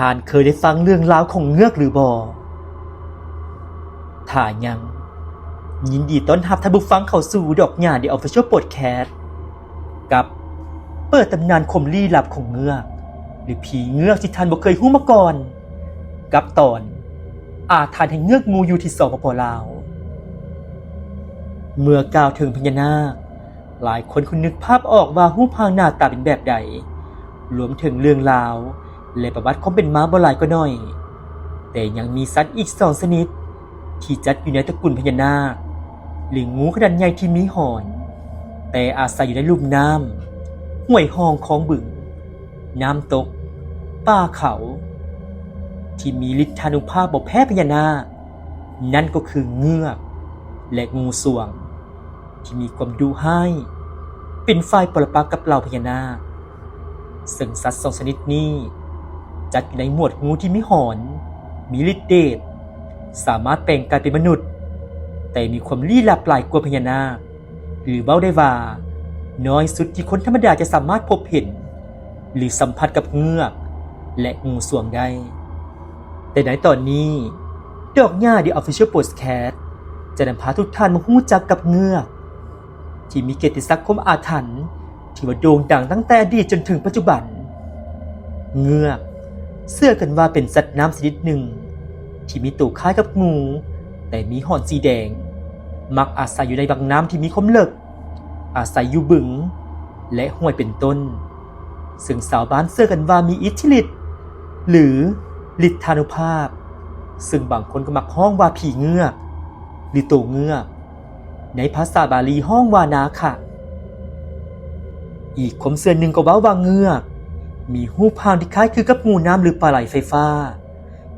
านเคยได้ฟังเรื่องราวของเงือกหรือบ่ถ้ายังยินดีต้อนรับท่านผู้ฟังเข้าสู่ดอกหญ้า The Official Podcast กับเปิดตำนานคมลี้ลับของเงือกหรือผีเงือกที่ท่านบ่เคยฮู้มาก่อนกับตอนอาถรรพ์แห่งเงือกงูอยู่ที่สปป.ลาวเมื่อกล่าวถึงพญานาคหลายคนคงนึกภาพออกว่ารูปร่างหน้าตาเป็นแบบใดรวมถึงเรื่องราวและประวัติความเป็นมาบ่หลายก็น้อยแต่ยังมีสัตว์อีก2ชนิดที่จัดอยู่ในตระกูลพญานาคหรืองูขนาดใหญ่ที่มีหอนแต่อาศัยอยู่ในลุ่มน้ำห้วยห้องของบึงน้ำตกป่าเขาที่มีฤทธานุภาพบ่แพ้พญานาคนั่นก็คือเงือกและงูสวงที่มีความดุร้ายเป็นฝ่ายปรปักษ์กับเหล่าพญานาคซึ่งสัตว์2ชนิดนี้จัดอยู่ในหมวดงูที่มีหอนมีฤทธิ์เดชสามารถแปลงกายเป็นมนุษย์แต่มีความลี้ลับหลายกว่าพญานาคหรือเว้าได้ว่าน้อยสุดที่คนธรรมดาจะสามารถพบเห็นหรือสัมผัสกับเงือกและงูสวงได้แต่ในตอนนี้ดอกหญ้า The Official Podcast จะนำพาทุกท่านมารู้จักกับเงือกที่มีเกียรติศักดิ์คมอาถรรพ์ที่ว่าโด่งดังตั้งแต่อดีตจนถึงปัจจุบันเงือกเชื่อกันว่าเป็นสัตว์น้ำชนิดหนึ่งที่มีตัวคล้ายกับงูแต่มีหอนสีแดงมักอาศัยอยู่ในบางน้ำที่มีความลึกอาศัยอยู่บึงและห้วยเป็นต้นซึ่งชาวบ้านเชื่อกันว่ามีอิทธิฤทธิ์หรือฤทธานุภาพซึ่งบางคนก็มักฮ้องว่าผีเงือกหรือตัวเงือกในภาษาบาลีฮ้องว่านาคะอีกความเชื่อหนึ่งก็ว่าเงือกมีรูปร่างที่คล้ายคือกับงูน้ำหรือปลาไหลไฟฟ้า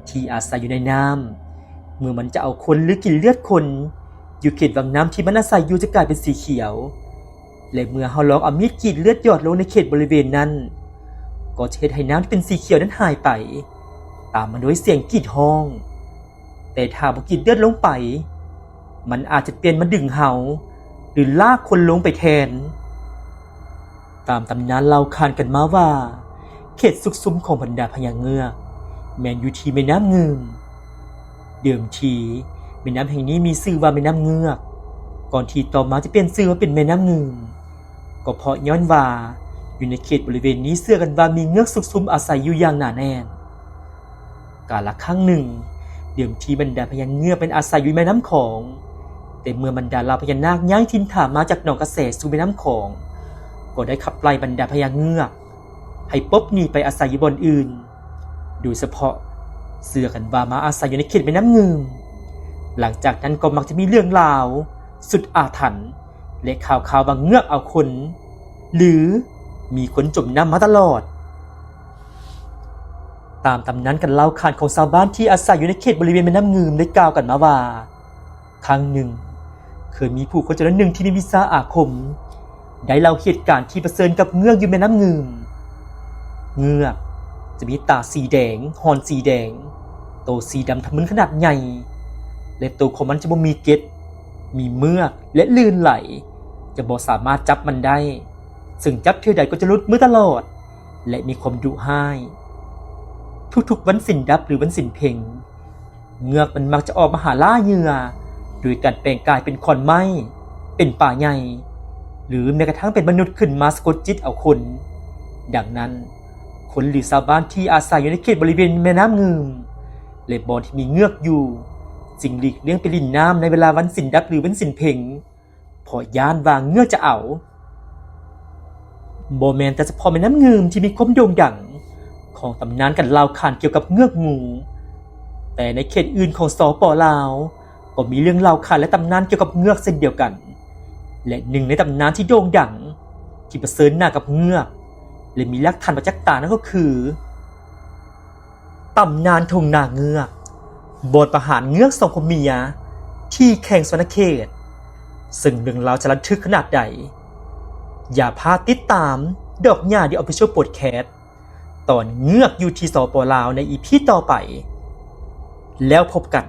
ที่อาศัยอยู่ในน้ำเมื่อมันจะเอาคนหรือกินเลือดคนอยู่เขตวังน้ำที่มันอาศัยอยู่จะกลายเป็นสีเขียวและเมื่อเฮาลองเอามีดกรีดเลือดหยอดลงในเขตบริเวณนั้นก็จะเฮ็ดให้น้ำที่เป็นสีเขียวนั้นหายไปตามมาด้วยเสียงกรีดร้องแต่ถ้าบ่กรีดเลือดลงไปมันอาจจะเปลี่ยนมาดึงเฮาหรือลากคนลงไปแทนตามตำนานเล่าขานกันมาว่าเขตสุขสุมของบรรดาพญาเงือกแม้นอยู่ที่แม่น้ำงืมเดิมทีแม่น้ำแห่งนี้มีชื่อว่าแม่น้ำเงือกก่อนที่ต่อมาจะเปลี่ยนชื่อว่าเป็นแม่น้ำงืมก็เพราะย้อนว่าอยู่ในเขตบริเวณนี้เชื่อกันว่ามีเงือกสุขสุมอาศัยอยู่อย่างหนาแน่นกาลครั้งหนึ่งเดิมทีบรรดาพญาเงือกเป็นอาศัยอยู่แม่น้ำของแต่เมื่อบรรดาเหล่าพญานาคย้ายถิ่นฐานมาจากหนองกระแสสู่แม่น้ำของก็ได้ขับไล่บรรดาพญาเงือกให้ปบหนีไปอาศัยอยู่บนอื่นโดยเฉพาะเชื่อกันว่ามาอาศัยอยู่ในเขตแม่น้ำงืมหลังจากนั้นก็มักจะมีเรื่องราวสุดอาถรรพ์และข่าวบางเงือกเอาคนหรือมีคนจมน้ำมาตลอดตามตำนานกันเล่าขานของชาวบ้านที่อาศัยอยู่ในเขตบริเวณแม่น้ำงืมได้กล่าวกันมาว่าครั้งหนึ่งเคยมีผู้คนจำนวนหนึ่งที่มีวิชาอาคมได้เล่าเหตุการณ์ที่เผชิญกับเงือกอยู่แม่น้ำงืมเงือกจะมีตาสีแดงหอนสีแดงโตสีดำทะมึนขนาดใหญ่และตัวของมันจะบ่มีเกล็ดมีเมือกและลื่นไหลจะบ่สามารถจับมันได้ซึ่งจับเท่าใดก็จะหลุดมือตลอดและมีความดุร้ายทุกๆวันสิ้นดับหรือวันสิ้นเพ็งเงือกมันมักจะออกมาหาล่าเหยื่อโดยการแปลงกายเป็นขอนไม้เป็นป่าใหญ่หรือแม้กระทั่งเป็นมนุษย์ขึ้นมาสะกดจิตเอาคนดังนั้นคนหรือชาวบ้านที่อาศัยอยู่ในเขตบริเวณแม่น้ำงืมและบ่อนที่มีเงือกอยู่จึงหลีกเลี่ยงไปลิ่นน้ำในเวลาวันสิ้นดับหรือวันสิ้นเพ็งเพราะย้านว่าเงือกจะเอาบ่แม่นแต่เฉพาะแม่น้ำงืมที่มีความโด่งดังของตำนานกันเล่าขานเกี่ยวกับเงือกงูแต่ในเขตอื่นของสป.ลาวก็มีเรื่องเล่าขานและตำนานเกี่ยวกับเงือกเช่นเดียวกันและหนึ่งในตำนานที่โด่งดังที่เผชิญหน้ากับเงือกและมีหลักฐานประจักษ์ตานั่นก็คือตำนานทุ่งนาเงือกบทประหารเงือก2 ผัวเมียที่แข่งสวนเขตซึ่งเรื่องราวจะระทึกขนาดใดอย่าพลาดติดตามดอกหญ้า The Official Podcast ตอนเงือกอยู่ที่สป.ลาวใน EP ต่อไปแล้วพบกัน